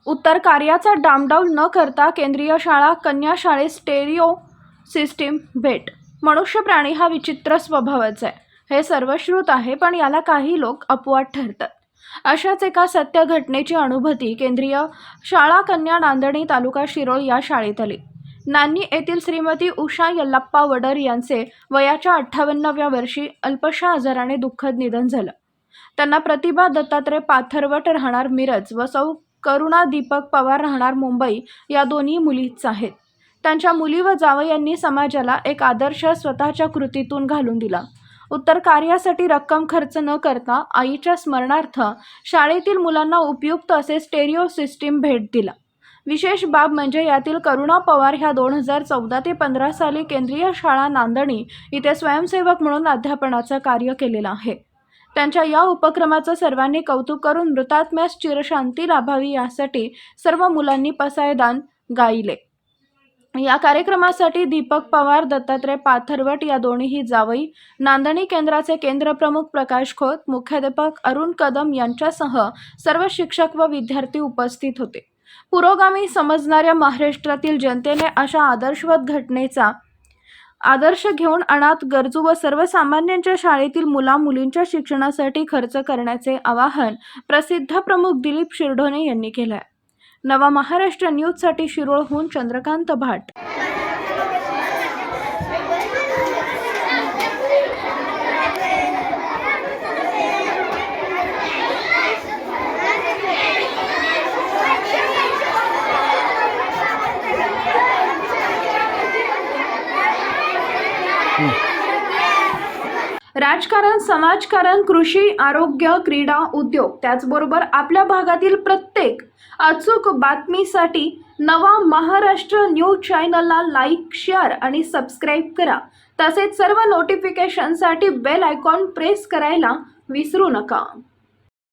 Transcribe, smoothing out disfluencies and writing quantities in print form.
उत्तर कार्याचा डामडाऊल न करता केंद्रीय शाळा कन्या शाळेत स्टेरिओ सिस्टीम भेट। मनुष्य प्राणी हा विचित्र स्वभावाचा आहे हे सर्वश्रुत आहे, पण याला काही लोक अपवाद ठरतात। अशाच एका सत्य घटनेची अनुभूती केंद्रीय शाळा कन्या नांदणी तालुका शिरोळ या शाळेत आली। नान्नी येथील श्रीमती उषा यल्लाप्पा वडर यांचे वयाच्या 58व्या वर्षी अल्पशा आजाराने दुःखद निधन झालं। त्यांना प्रतिभा दत्तात्रय पाथरवट राहणार मिरज व सौ करुणा दीपक पवार राहणार मुंबई या दोन्ही मुलीच आहेत। त्यांच्या मुली व जावयांनी समाजाला एक आदर्श स्वतःच्या कृतीतून घालून दिला। उत्तर कार्यासाठी रक्कम खर्च न करता आईच्या स्मरणार्थ शाळेतील मुलांना उपयुक्त असे स्टेरिओ सिस्टीम भेट दिला। विशेष बाब म्हणजे यातील करुणा पवार ह्या 2014 ते 15 साली केंद्रीय शाळा नांदणी इथे स्वयंसेवक म्हणून अध्यापनाचं कार्य केलेलं आहे। त्यांच्या या उपक्रमाचं सर्वांनी कौतुक करून मृतात्म्यास चिरशांती लाभावी यासाठी सर्व मुलांनी पसायदान गायले। या कार्यक्रमासाठी दीपक पवार, दत्तात्रय पाथरवट या दोन्ही जावई, नांदणी केंद्राचे केंद्रप्रमुख प्रकाश खोत, मुख्याध्यापक अरुण कदम यांच्यासह सर्व शिक्षक व विद्यार्थी उपस्थित होते। पुरोगामी समजणाऱ्या महाराष्ट्रातील जनतेने अशा आदर्शवत घटनेचा आदर्श घेऊन अनाथ, गरजू व सर्वसामान्यांच्या शाळेतील मुला-मुलींच्या शिक्षणासाठी खर्च करण्याचे आवाहन प्रसिद्ध प्रमुख दिलीप शिरढोणे यांनी केले आहे। नवा महाराष्ट्र न्यूजसाठी शिरोळहून चंद्रकांत भाट। राजकारण, समाजकारण, कृषी, आरोग्य, क्रीडा, उद्योग त्याचबरोबर आपल्या भागातील प्रत्येक अचूक बातमीसाठी नवा महाराष्ट्र न्यूज चॅनलला लाईक, शेअर आणि सबस्क्राईब करा। तसेच सर्व नोटिफिकेशनसाठी बेल आयकॉन प्रेस करायला विसरू नका।